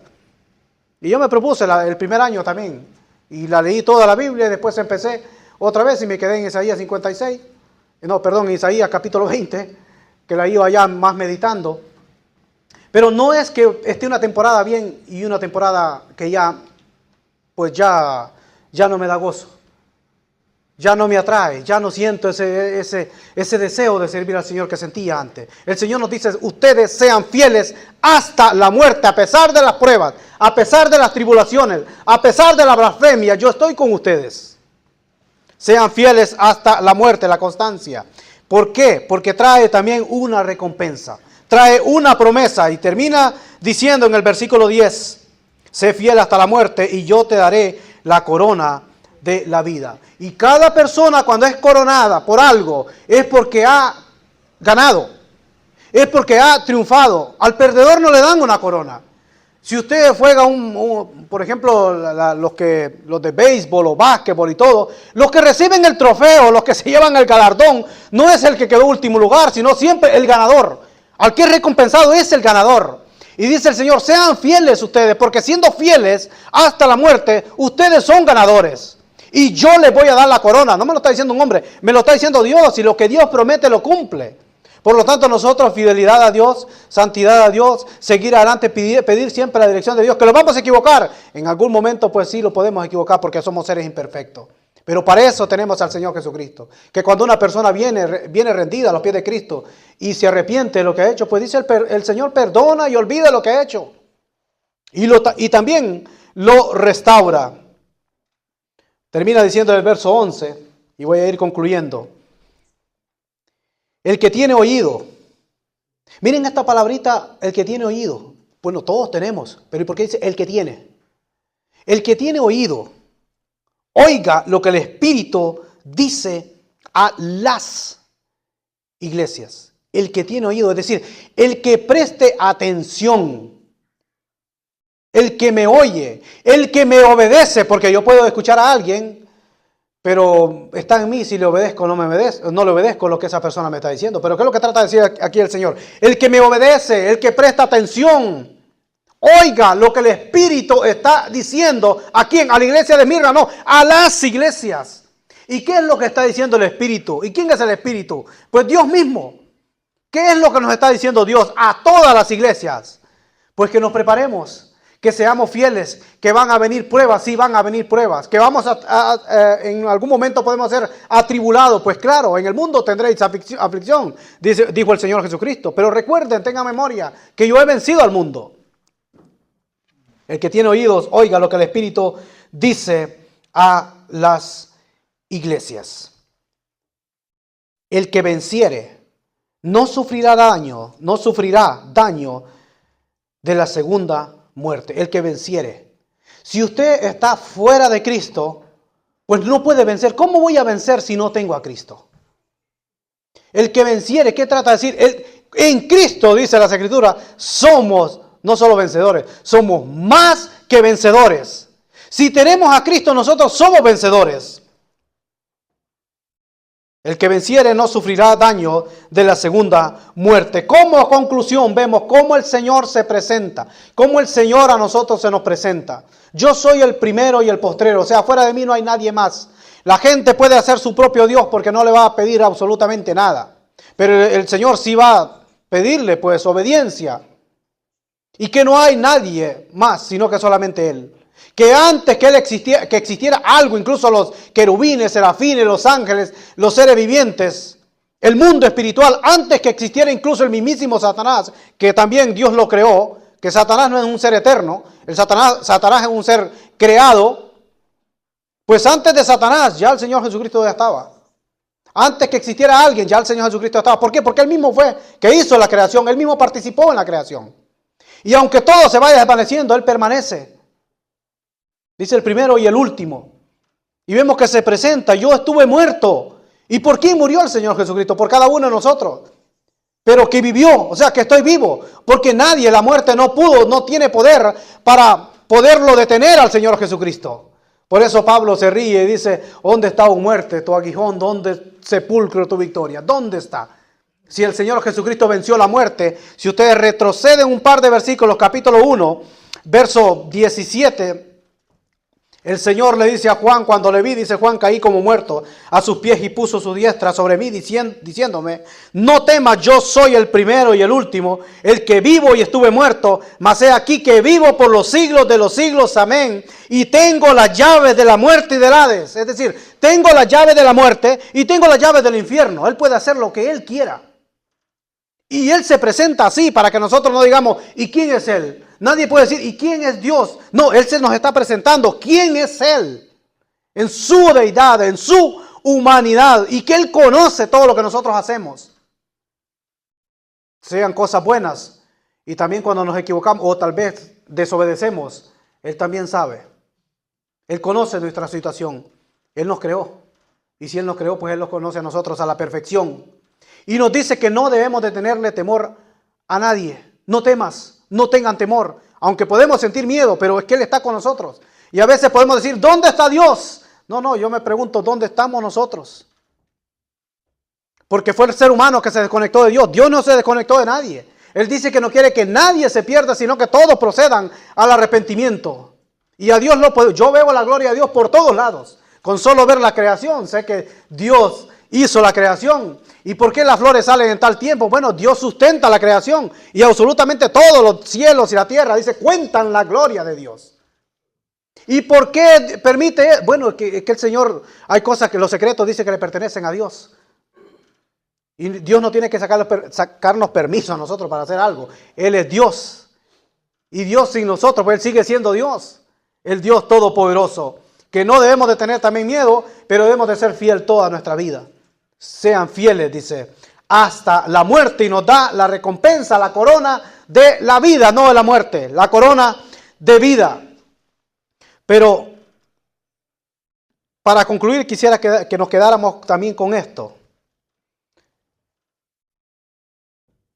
Y yo me propuse el primer año también, y la leí toda la Biblia, y después empecé otra vez y me quedé en Isaías 56, en Isaías capítulo 20, que la iba ya más meditando. Pero no es que esté una temporada bien y una temporada que ya no me da gozo, ya no me atrae, ya no siento ese deseo de servir al Señor que sentía antes. El Señor nos dice, ustedes sean fieles hasta la muerte, a pesar de las pruebas, a pesar de las tribulaciones, a pesar de la blasfemia, yo estoy con ustedes. Sean fieles hasta la muerte, la constancia. ¿Por qué? Porque trae también una recompensa, trae una promesa, y termina diciendo en el versículo 10, sé fiel hasta la muerte y yo te daré la corona de la vida. Y cada persona cuando es coronada por algo es porque ha ganado, es porque ha triunfado. Al perdedor no le dan una corona. Si usted juega por ejemplo, los de béisbol o básquetbol y todo, los que reciben el trofeo, los que se llevan el galardón, no es el que quedó último lugar, sino siempre el ganador. Al que es recompensado es el ganador. Y dice el Señor, sean fieles ustedes, porque siendo fieles hasta la muerte, ustedes son ganadores. Y yo les voy a dar la corona. No me lo está diciendo un hombre, me lo está diciendo Dios, y lo que Dios promete lo cumple. Por lo tanto, nosotros, fidelidad a Dios, santidad a Dios, seguir adelante, pedir siempre la dirección de Dios, que lo vamos a equivocar. En algún momento, pues sí, lo podemos equivocar porque somos seres imperfectos. Pero para eso tenemos al Señor Jesucristo. Que cuando una persona viene rendida a los pies de Cristo y se arrepiente de lo que ha hecho, pues dice el Señor perdona y olvida lo que ha hecho. Y también lo restaura. Termina diciendo el verso 11, y voy a ir concluyendo. El que tiene oído. Miren esta palabrita, el que tiene oído. Bueno, todos tenemos, pero ¿y por qué dice el que tiene? El que tiene oído, oiga lo que el Espíritu dice a las iglesias. El que tiene oído, es decir, el que preste atención, el que me oye, el que me obedece, porque yo puedo escuchar a alguien, pero está en mí si le obedezco o no le obedezco lo que esa persona me está diciendo. Pero ¿qué es lo que trata de decir aquí el Señor? El que me obedece, el que presta atención, oiga lo que el Espíritu está diciendo. ¿A quién? A la iglesia de Mirna, no, a las iglesias. ¿Y qué es lo que está diciendo el Espíritu? ¿Y quién es el Espíritu? Pues Dios mismo. ¿Qué es lo que nos está diciendo Dios a todas las iglesias? Pues que nos preparemos, que seamos fieles, que van a venir pruebas, sí van a venir pruebas, que vamos en algún momento podemos ser atribulados, pues claro, en el mundo tendréis aflicción, dijo el Señor Jesucristo. Pero recuerden, tengan memoria, que yo he vencido al mundo. El que tiene oídos, oiga lo que el Espíritu dice a las iglesias. El que venciere no sufrirá daño de la segunda muerte. El que venciere. Si usted está fuera de Cristo, pues no puede vencer. ¿Cómo voy a vencer si no tengo a Cristo? El que venciere, ¿qué trata de decir? En Cristo, dice las Escrituras, somos no solo vencedores, somos más que vencedores. Si tenemos a Cristo, nosotros somos vencedores. El que venciere no sufrirá daño de la segunda muerte. Como conclusión vemos cómo el Señor se presenta, cómo el Señor a nosotros se nos presenta. Yo soy el primero y el postrero, o sea, fuera de mí no hay nadie más. La gente puede hacer su propio Dios porque no le va a pedir absolutamente nada. Pero el Señor sí va a pedirle pues obediencia. Y que no hay nadie más sino que solamente Él. Que antes que Él existiera algo, incluso los querubines, serafines, los ángeles, los seres vivientes, el mundo espiritual, antes que existiera incluso el mismísimo Satanás, que también Dios lo creó, que Satanás no es un ser eterno, Satanás es un ser creado, pues antes de Satanás ya el Señor Jesucristo ya estaba. Antes que existiera alguien, ya el Señor Jesucristo estaba. ¿Por qué? Porque Él mismo fue que hizo la creación, Él mismo participó en la creación. Y aunque todo se vaya desvaneciendo, Él permanece. Dice el primero y el último. Y vemos que se presenta, yo estuve muerto. ¿Y por quién murió el Señor Jesucristo? Por cada uno de nosotros. Pero que vivió, o sea que estoy vivo. Porque nadie, la muerte no tiene poder para poderlo detener al Señor Jesucristo. Por eso Pablo se ríe y dice, ¿dónde está, oh muerte, tu aguijón? ¿Dónde, sepulcro, tu victoria? ¿Dónde está? Si el Señor Jesucristo venció la muerte, si ustedes retroceden un par de versículos, capítulo 1, verso 17, el Señor le dice a Juan, cuando le vi, dice Juan, caí como muerto a sus pies y puso su diestra sobre mí, diciéndome, no temas, yo soy el primero y el último, el que vivo y estuve muerto, mas he aquí que vivo por los siglos de los siglos, amén, y tengo las llaves de la muerte y del Hades. Es decir, tengo las llaves de la muerte y tengo las llaves del infierno. Él puede hacer lo que Él quiera. Y Él se presenta así para que nosotros no digamos, ¿y quién es Él? Nadie puede decir, ¿y quién es Dios? No, Él se nos está presentando. ¿Quién es Él? En su deidad, en su humanidad. Y que Él conoce todo lo que nosotros hacemos. Sean cosas buenas. Y también cuando nos equivocamos o tal vez desobedecemos, Él también sabe. Él conoce nuestra situación. Él nos creó. Y si Él nos creó, pues Él nos conoce a nosotros a la perfección. Y nos dice que no debemos de tenerle temor a nadie. No temas, no tengan temor. Aunque podemos sentir miedo, pero es que Él está con nosotros. Y a veces podemos decir, ¿dónde está Dios? No, yo me pregunto, ¿dónde estamos nosotros? Porque fue el ser humano que se desconectó de Dios. Dios no se desconectó de nadie. Él dice que no quiere que nadie se pierda, sino que todos procedan al arrepentimiento. Y a Dios lo puedo. Yo veo la gloria de Dios por todos lados. Con solo ver la creación, sé que Dios hizo la creación. ¿Y por qué las flores salen en tal tiempo? Bueno, Dios sustenta la creación y absolutamente todos los cielos y la tierra, dice, cuentan la gloria de Dios. ¿Y por qué permite? Bueno, que el Señor, hay cosas que los secretos dice que le pertenecen a Dios. Y Dios no tiene que sacarnos permiso a nosotros para hacer algo. Él es Dios. Y Dios sin nosotros, pues Él sigue siendo Dios. El Dios todopoderoso. Que no debemos de tener también miedo, pero debemos de ser fiel toda nuestra vida. Sean fieles, dice, hasta la muerte y nos da la recompensa, la corona de la vida, no de la muerte, la corona de vida. Pero para concluir quisiera que nos quedáramos también con esto.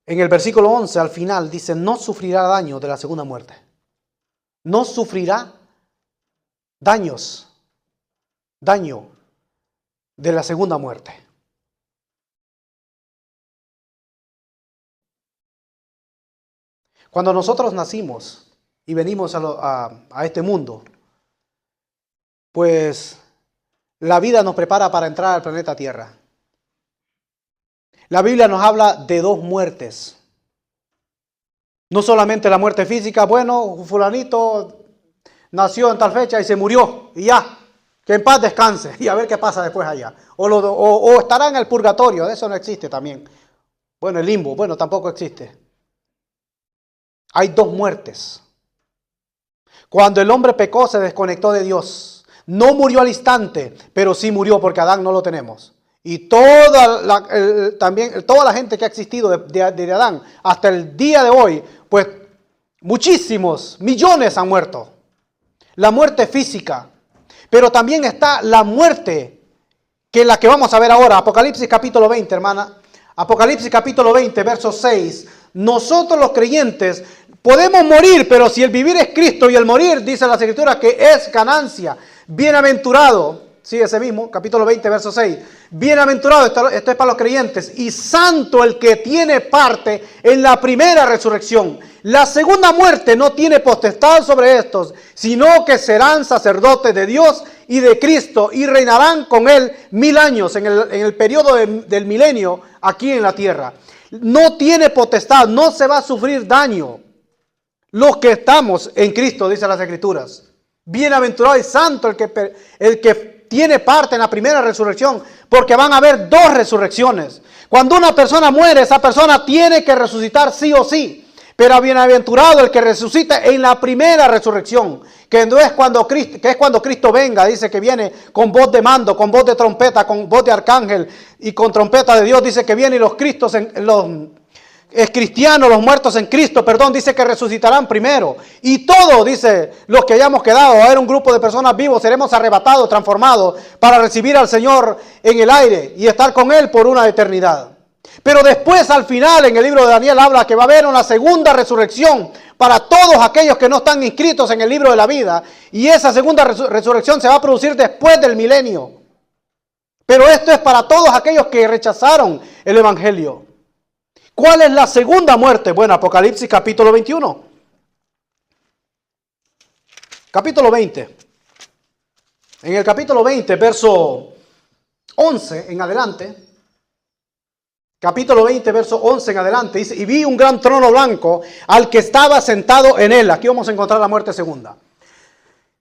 En el versículo 11 al final dice, no sufrirá daño de la segunda muerte. No sufrirá daño de la segunda muerte. Cuando nosotros nacimos y venimos a este mundo, pues la vida nos prepara para entrar al planeta Tierra. La Biblia nos habla de dos muertes. No solamente la muerte física, bueno, fulanito nació en tal fecha y se murió y ya, que en paz descanse y a ver qué pasa después allá. O estará en el purgatorio, eso no existe también. Bueno, el limbo, bueno, tampoco existe. Hay dos muertes. Cuando el hombre pecó, se desconectó de Dios. No murió al instante, pero sí murió porque Adán no lo tenemos. Y toda la gente que ha existido de Adán hasta el día de hoy, pues muchísimos, millones han muerto. La muerte física. Pero también está la muerte, que es la que vamos a ver ahora. Apocalipsis capítulo 20, hermana. Apocalipsis capítulo 20, verso 6. Nosotros los creyentes podemos morir, pero si el vivir es Cristo y el morir, dice las Escrituras, que es ganancia. Bienaventurado, sí, ese mismo, capítulo 20, verso 6. Bienaventurado, esto es para los creyentes, y santo el que tiene parte en la primera resurrección. La segunda muerte no tiene potestad sobre estos, sino que serán sacerdotes de Dios y de Cristo y reinarán con él 1000 años en el periodo del milenio aquí en la tierra. No tiene potestad, no se va a sufrir daño. Los que estamos en Cristo, dice las Escrituras. Bienaventurado y santo el que tiene parte en la primera resurrección, porque van a haber dos resurrecciones. Cuando una persona muere, esa persona tiene que resucitar sí o sí. Pero bienaventurado el que resucita en la primera resurrección, que es cuando Cristo venga, dice que viene con voz de mando, con voz de trompeta, con voz de arcángel y con trompeta de Dios, dice que viene y los cristianos, los muertos en Cristo, dice que resucitarán primero. Y todos, dice, los que hayamos quedado, va a haber un grupo de personas vivos, seremos arrebatados, transformados, para recibir al Señor en el aire y estar con Él por una eternidad. Pero después, al final, en el libro de Daniel habla que va a haber una segunda resurrección para todos aquellos que no están inscritos en el libro de la vida. Y esa segunda resurrección se va a producir después del milenio. Pero esto es para todos aquellos que rechazaron el Evangelio. ¿Cuál es la segunda muerte? Bueno, Apocalipsis capítulo 21. Capítulo 20. En el capítulo 20, verso 11 en adelante. Capítulo 20, verso 11 en adelante. Dice, y vi un gran trono blanco al que estaba sentado en él. Aquí vamos a encontrar la muerte segunda.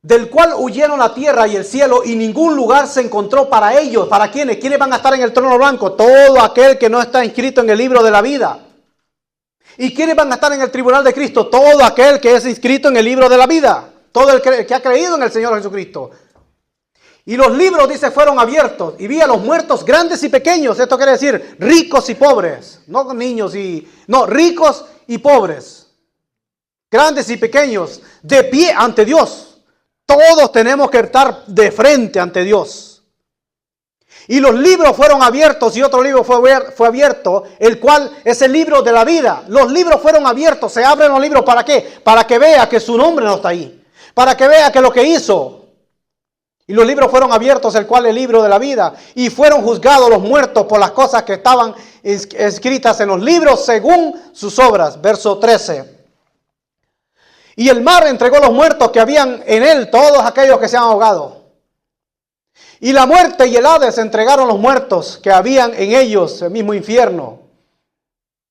Del cual huyeron la tierra y el cielo y ningún lugar se encontró para ellos. ¿Para quiénes? ¿Quiénes van a estar en el trono blanco? Todo aquel que no está inscrito en el libro de la vida. ¿Y quiénes van a estar en el tribunal de Cristo? Todo aquel que es inscrito en el libro de la vida. Todo el que ha creído en el Señor Jesucristo. Y los libros, dice, fueron abiertos. Y vi a los muertos grandes y pequeños. Esto quiere decir ricos y pobres. No niños ricos y pobres. Grandes y pequeños. De pie ante Dios. Todos tenemos que estar de frente ante Dios. Y los libros fueron abiertos y otro libro fue abierto, el cual es el libro de la vida. Los libros fueron abiertos, se abren los libros, ¿para qué? Para que vea que su nombre no está ahí. Para que vea que lo que hizo. Y los libros fueron abiertos, el cual es el libro de la vida. Y fueron juzgados los muertos por las cosas que estaban escritas en los libros según sus obras. Verso 13. Y el mar entregó los muertos que habían en él, todos aquellos que se han ahogado. Y la muerte y el Hades entregaron los muertos que habían en ellos, el mismo infierno,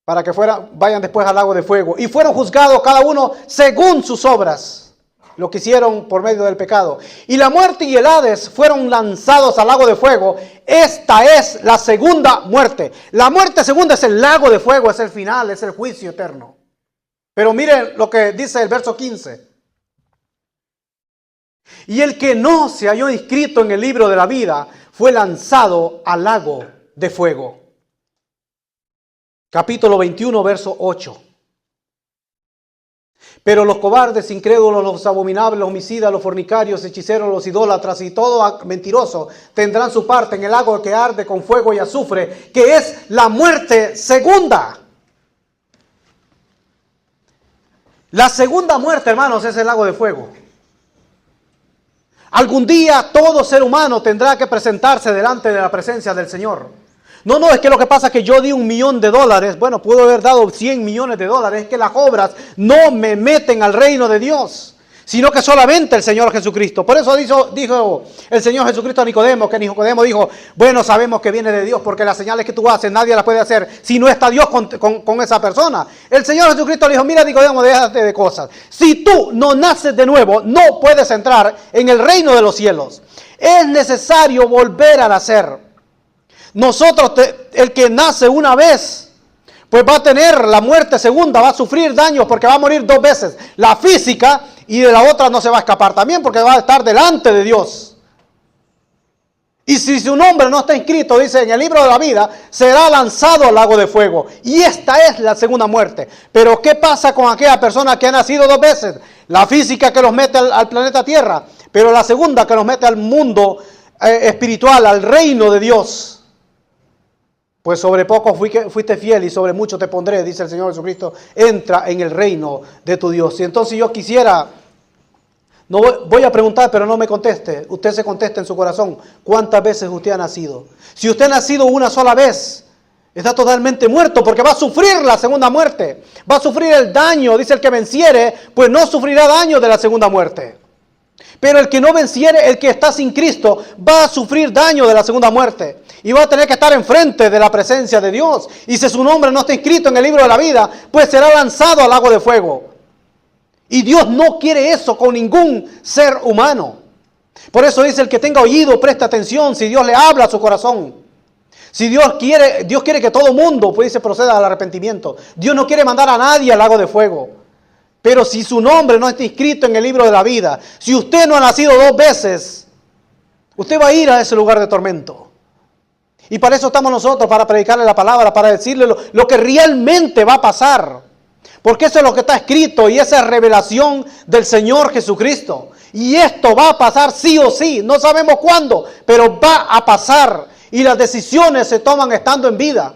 para que vayan después al lago de fuego. Y fueron juzgados cada uno según sus obras, lo que hicieron por medio del pecado. Y la muerte y el Hades fueron lanzados al lago de fuego. Esta es la segunda muerte. La muerte segunda es el lago de fuego, es el final, es el juicio eterno. Pero miren lo que dice el verso 15. Y el que no se halló inscrito en el libro de la vida fue lanzado al lago de fuego. capítulo 21, verso 8. Pero los cobardes, incrédulos, los abominables, los homicidas, los fornicarios, hechiceros, los idólatras y todo mentiroso tendrán su parte en el lago que arde con fuego y azufre, que es la muerte segunda. La segunda muerte, hermanos, es el lago de fuego. Algún día todo ser humano tendrá que presentarse delante de la presencia del Señor. No, es que lo que pasa es que yo di $1.000.000. Bueno, puedo haber dado $100 millones. Es que las obras no me meten al reino de Dios, sino que solamente el Señor Jesucristo. Por eso dijo el Señor Jesucristo a Nicodemo, que Nicodemo dijo, bueno, sabemos que viene de Dios, porque las señales que tú haces nadie las puede hacer si no está Dios con esa persona. El Señor Jesucristo le dijo, mira Nicodemo, déjate de cosas. Si tú no naces de nuevo, no puedes entrar en el reino de los cielos. Es necesario volver a nacer. Nosotros, el que nace una vez, pues va a tener la muerte segunda, va a sufrir daños porque va a morir 2 veces. La física, y de la otra no se va a escapar también porque va a estar delante de Dios. Y si su nombre no está inscrito, dice en el libro de la vida, será lanzado al lago de fuego. Y esta es la segunda muerte. Pero ¿qué pasa con aquella persona que ha nacido 2 veces? La física que los mete al planeta Tierra, pero la segunda que los mete al mundo espiritual, al reino de Dios. Pues sobre poco fuiste fiel y sobre mucho te pondré, dice el Señor Jesucristo. Entra en el reino de tu Dios. Y entonces yo quisiera, no voy a preguntar, pero no me conteste. Usted se conteste en su corazón. ¿Cuántas veces usted ha nacido? Si usted ha nacido una sola vez, está totalmente muerto porque va a sufrir la segunda muerte. Va a sufrir el daño, dice el que venciere, pues no sufrirá daño de la segunda muerte. Pero el que no venciere, el que está sin Cristo, va a sufrir daño de la segunda muerte. Y va a tener que estar enfrente de la presencia de Dios. Y si su nombre no está inscrito en el libro de la vida, pues será lanzado al lago de fuego. Y Dios no quiere eso con ningún ser humano. Por eso dice, el que tenga oído, preste atención si Dios le habla a su corazón. Si Dios quiere que todo mundo, pues dice, proceda al arrepentimiento. Dios no quiere mandar a nadie al lago de fuego. Pero si su nombre no está inscrito en el libro de la vida, si usted no ha nacido 2 veces, usted va a ir a ese lugar de tormento. Y para eso estamos nosotros, para predicarle la palabra, para decirle lo que realmente va a pasar. Porque eso es lo que está escrito y esa es revelación del Señor Jesucristo. Y esto va a pasar sí o sí, no sabemos cuándo, pero va a pasar. Y las decisiones se toman estando en vida.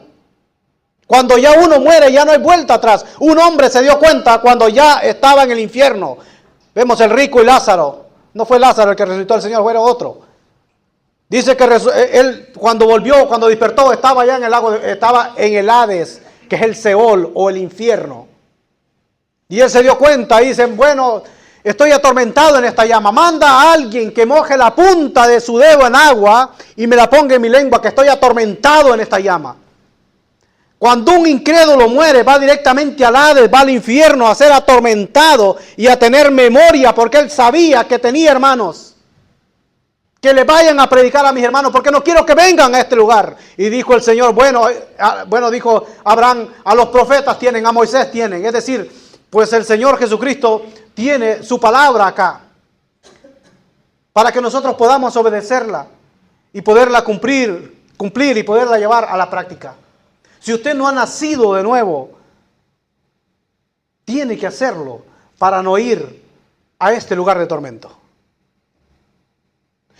Cuando ya uno muere, ya no hay vuelta atrás. Un hombre se dio cuenta cuando ya estaba en el infierno. Vemos el rico y Lázaro. No fue Lázaro el que resucitó al Señor, fue otro. Dice que él cuando despertó, estaba ya en el lago, estaba en el Hades, que es el Seol o el infierno. Y él se dio cuenta y dice, bueno, estoy atormentado en esta llama. Manda a alguien que moje la punta de su dedo en agua y me la ponga en mi lengua, que estoy atormentado en esta llama. Cuando un incrédulo muere, va directamente al Hades, va al infierno a ser atormentado y a tener memoria, porque él sabía que tenía hermanos. Que le vayan a predicar a mis hermanos, porque no quiero que vengan a este lugar. Y dijo el Señor, bueno, dijo Abraham, a los profetas tienen, a Moisés tienen. Es decir, pues el Señor Jesucristo tiene su palabra acá, para que nosotros podamos obedecerla y poderla cumplir y poderla llevar a la práctica. Si usted no ha nacido de nuevo, tiene que hacerlo para no ir a este lugar de tormento.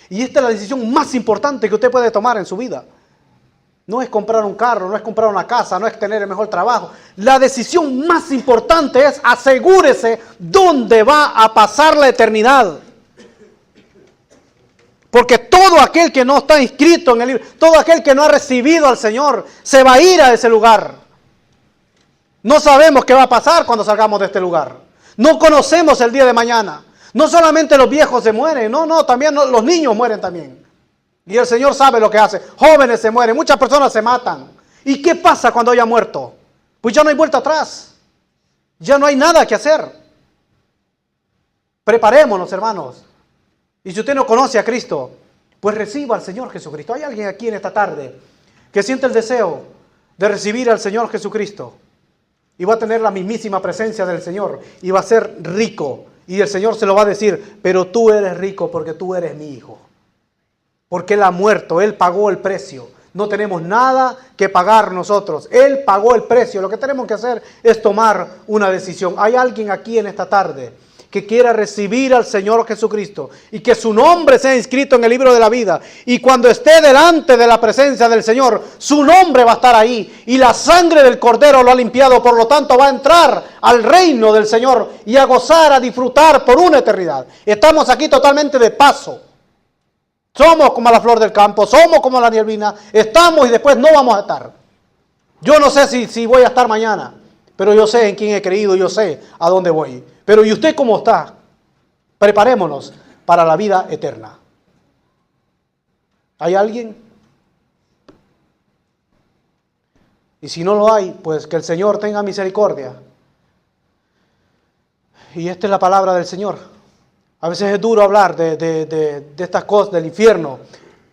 Y esta es la decisión más importante que usted puede tomar en su vida. No es comprar un carro, no es comprar una casa, no es tener el mejor trabajo. La decisión más importante es asegúrese dónde va a pasar la eternidad. Porque todo aquel que no está inscrito en el libro, todo aquel que no ha recibido al Señor, se va a ir a ese lugar. No sabemos qué va a pasar cuando salgamos de este lugar. No conocemos el día de mañana. No solamente los viejos se mueren, también los niños mueren también. Y el Señor sabe lo que hace. Jóvenes se mueren, muchas personas se matan. ¿Y qué pasa cuando haya muerto? Pues ya no hay vuelta atrás. Ya no hay nada que hacer. Preparémonos, hermanos. Y si usted no conoce a Cristo, pues reciba al Señor Jesucristo. ¿Hay alguien aquí en esta tarde que siente el deseo de recibir al Señor Jesucristo? Y va a tener la mismísima presencia del Señor. Y va a ser rico. Y el Señor se lo va a decir, pero tú eres rico porque tú eres mi hijo. Porque Él ha muerto, Él pagó el precio. No tenemos nada que pagar nosotros. Él pagó el precio. Lo que tenemos que hacer es tomar una decisión. Hay alguien aquí en esta tarde que quiera recibir al Señor Jesucristo y que su nombre sea inscrito en el libro de la vida. Y cuando esté delante de la presencia del Señor, su nombre va a estar ahí. Y la sangre del Cordero lo ha limpiado. Por lo tanto, va a entrar al reino del Señor y a gozar, a disfrutar por una eternidad. Estamos aquí totalmente de paso. Somos como la flor del campo, somos como la nieblina, estamos y después no vamos a estar. Yo no sé si voy a estar mañana, pero yo sé en quién he creído, yo sé a dónde voy. Pero ¿y usted cómo está? Preparémonos para la vida eterna. ¿Hay alguien? Y si no lo hay, pues que el Señor tenga misericordia. Y esta es la palabra del Señor. A veces es duro hablar de estas cosas del infierno,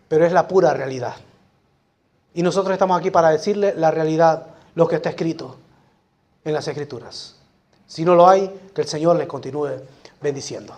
pero es la pura realidad. Y nosotros estamos aquí para decirle la realidad, lo que está escrito en las Escrituras. Si no lo hay, que el Señor les continúe bendiciendo.